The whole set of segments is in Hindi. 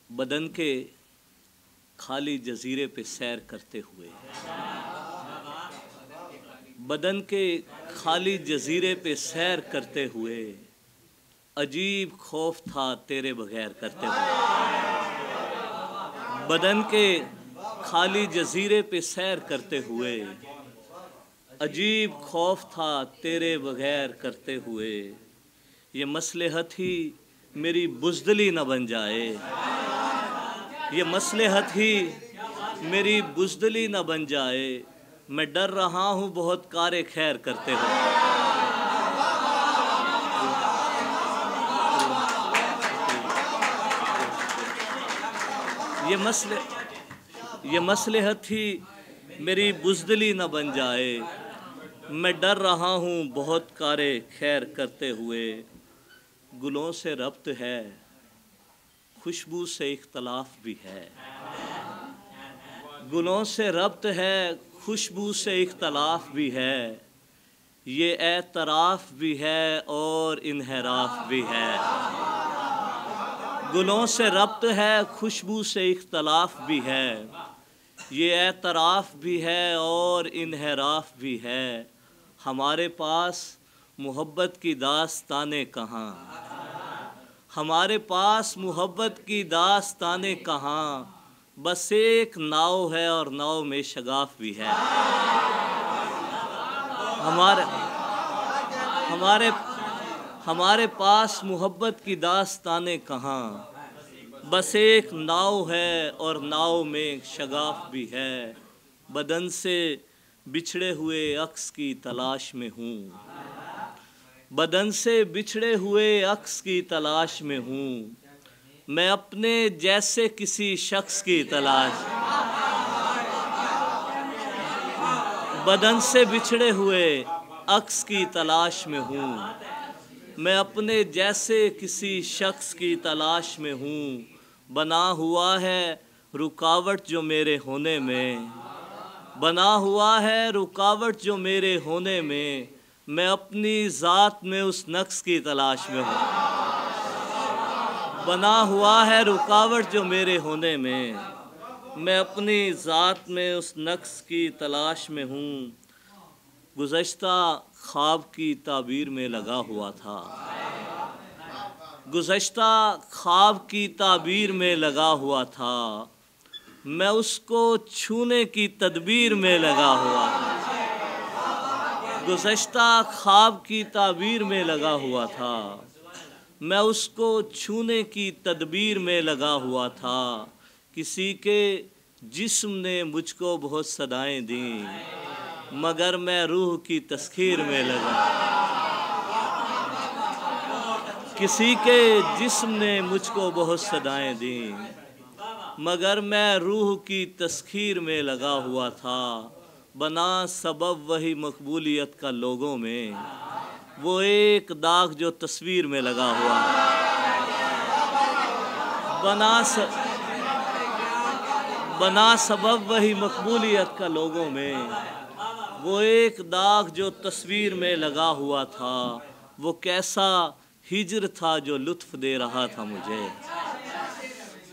बदन के खाली जजीरे पे सैर करते हुए, बदन के खाली जजीरे पे सैर करते हुए, अजीब खौफ था तेरे बगैर करते हुए। बदन के खाली जजीरे पे सैर करते हुए, अजीब खौफ था तेरे बगैर करते हुए। ये मसलहत ही मेरी बुज़दिली न बन जाए, ये मसलहत ही मेरी बुज़दिली न बन जाए। मैं डर रहा हूँ बहुत कारे खैर करते हुए। ये मसलहत ही मेरी बुज़दिली न बन जाए। मैं डर रहा हूँ बहुत कारे खैर करते हुए। गुलों से रब्त है, खुशबू से इख्तलाफ भी है। गुलों से रब्त है, खुशबू से इख्तलाफ भी है। ये एतराफ़ भी है और इन्हिराफ भी है। गुलों से रब्त है, खुशबू से इख्तलाफ भी है। ये एतराफ़ भी है और इन्हिराफ भी है। हमारे पास मोहब्बत की दास्तानें कहाँ, हमारे पास मोहब्बत की दास्तानें कहाँ। बस एक नाव है और नाव में शगाफ भी है। हमारे पास मोहब्बत की दास्तानें कहाँ। बस एक नाव है और नाव में शगाफ भी है। बदन से बिछड़े हुए अक्स की तलाश में हूँ, बदन से बिछड़े हुए अक्स की तलाश में हूँ। मैं अपने जैसे किसी शख्स की तलाश, बदन से बिछड़े हुए अक्स की तलाश में हूँ। मैं अपने जैसे किसी शख्स की तलाश में हूँ। बना हुआ है रुकावट जो मेरे होने में, बना हुआ है रुकावट जो मेरे होने में। मैं अपनी ज़ात में उस नक्स की तलाश में हूँ। बना हुआ है रुकावट जो मेरे होने में, मैं अपनी ज़ात में उस नक्स की तलाश में हूँ। गुज़श्ता ख्वाब की ताबीर में लगा हुआ था, गुज़श्ता ख्वाब की ताबीर में लगा हुआ था। मैं उसको छूने की तदबीर में लगा हुआ था। गुज़श्ता ख्वाब की ताबीर में लगा हुआ था। मैं उसको छूने की तदबीर में लगा हुआ था। किसी के जिस्म ने मुझको बहुत सदाएं दी, मगर मैं रूह की तस्खीर में लगा। किसी के जिस्म ने मुझको बहुत सदाएं दी, मगर मैं रूह की तस्खीर में लगा हुआ था। बना सबब वही मकबूलियत का लोगों में, वो एक दाग जो तस्वीर में लगा हुआ है। बना सबब वही मकबूलियत का लोगों में, वो एक दाग जो तस्वीर में लगा हुआ था। वो कैसा हिज्र था जो लुत्फ़ दे रहा था मुझे,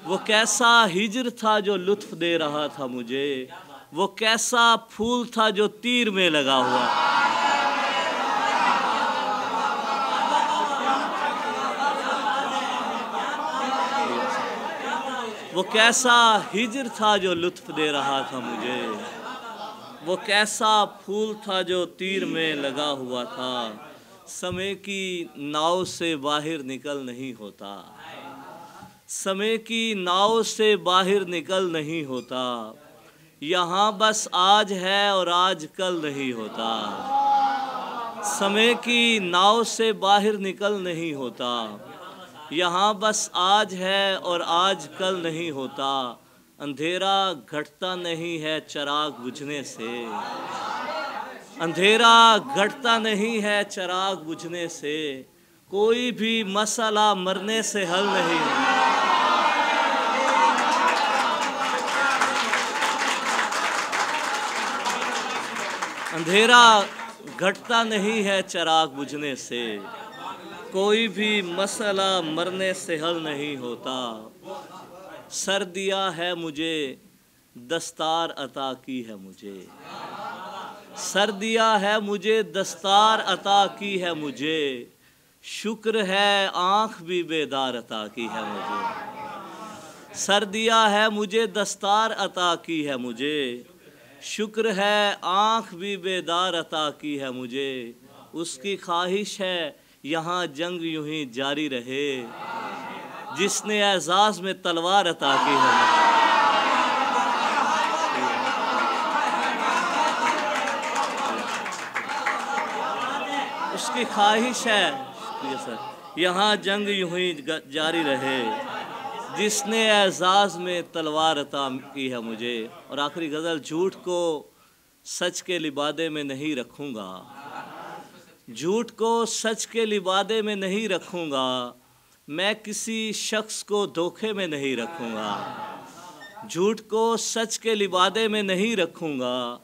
वो कैसा हिज्र था जो लुत्फ़ दे रहा था मुझे। वो कैसा फूल था जो तीर में लगा हुआ। वो कैसा हिज्र था जो लुत्फ़ दे रहा था मुझे। वो कैसा फूल था जो तीर में लगा हुआ था। समय की नाव से बाहर निकल नहीं होता, समय की नाव से बाहर निकल नहीं होता। यहाँ बस आज है और आज कल नहीं होता। समय की नाव से बाहर निकल नहीं होता। यहाँ बस आज है और आज कल नहीं होता। अंधेरा घटता नहीं है चिराग बुझने से, अंधेरा घटता नहीं है चिराग बुझने से। कोई भी मसला मरने से हल नहीं है। अंधेरा घटता नहीं है चिराग बुझने से। कोई भी मसला मरने से हल नहीं होता। सर दिया है मुझे, दस्तार अता की है मुझे। सर दिया है मुझे, दस्तार अता की है मुझे। शुक्र है आँख भी बेदार अता की है मुझे। सर दिया है मुझे, दस्तार अता की है मुझे। शुक्र है आँख भी बेदार अता की है मुझे। उसकी ख्वाहिश है यहाँ जंग यूं ही जारी रहे, जिसने एजाज में तलवार अता की है मुझे। उसकी ख्वाहिश है सर यहाँ जंग यूं ही जारी रहे, जिसने एजाज में तलवार अता की है मुझे। और आखिरी गज़ल, झूठ को सच के लिबादे में नहीं रखूँगा, झूठ को सच के लिबादे में नहीं रखूँगा, मैं किसी शख्स को धोखे में नहीं रखूँगा। झूठ को सच के लिबादे में नहीं रखूँगा,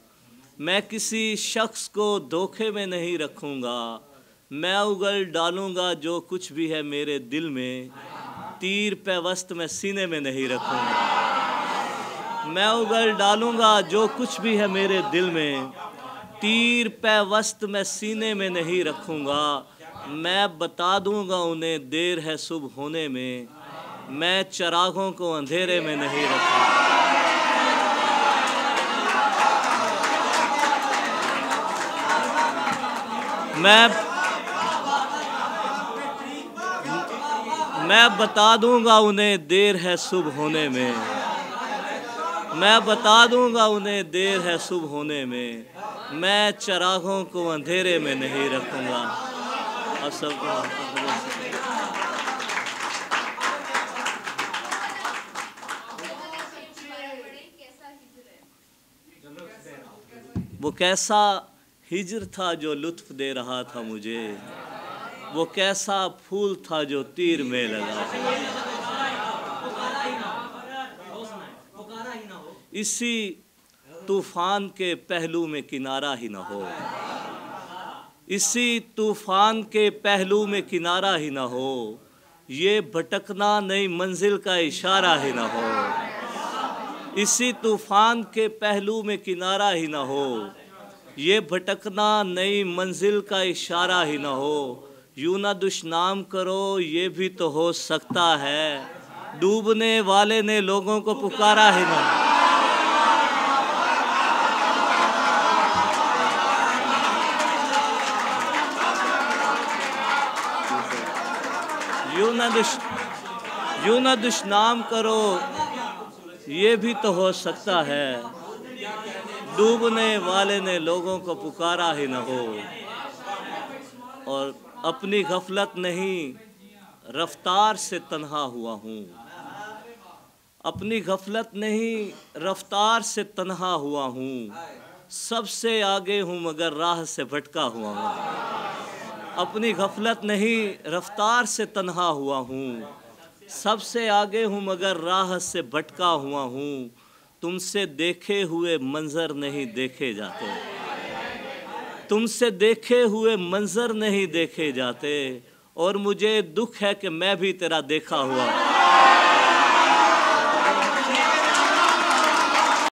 मैं किसी शख्स को धोखे में नहीं रखूँगा। मैं उगल डालूँगा जो कुछ भी है मेरे दिल में, तीर पे वस्त मैं सीने में नहीं रखूँगा। मैं उगल डालूँगा जो कुछ भी है मेरे दिल में, तीर पे वस्त मैं सीने में नहीं रखूँगा। मैं बता दूँगा उन्हें देर है सुबह होने में, मैं चिरागों को अंधेरे में नहीं रखूँगा। मैं बता दूंगा उन्हें देर है सुबह होने में, मैं बता दूंगा उन्हें देर है सुबह होने में, मैं चिरागों को अंधेरे में नहीं रखूंगा। अब सबको वो कैसा हिजर था जो लुत्फ दे रहा था मुझे, वो कैसा फूल था जो तीर में लगा। इसी तूफान के पहलू में किनारा ही न हो, इसी तूफान के पहलू में किनारा ही न हो, ये भटकना नई मंजिल का इशारा ही न हो। इसी तूफान के पहलू में किनारा ही न हो, ये भटकना नई मंजिल का इशारा ही न हो। यूं ना दुश्नाम करो ये भी तो हो सकता है, डूबने वाले ने लोगों को पुकारा ही ना। यूं ना दुश्नाम करो ये भी तो हो सकता है, डूबने वाले ने लोगों को पुकारा ही न हो। और अपनी गफलत नहीं रफ्तार से तन्हा हुआ हूँ, अपनी गफलत नहीं रफ्तार से तन्हा हुआ हूँ, सबसे आगे हूँ मगर राह से भटका हुआ हूँ। अपनी गफलत नहीं रफ्तार से तन्हा हुआ हूँ, सबसे आगे हूँ मगर राह से भटका हुआ हूँ। तुमसे देखे हुए मंजर नहीं देखे जाते, तुमसे देखे हुए मंजर नहीं देखे जाते, और मुझे दुख है कि मैं भी तेरा देखा हुआ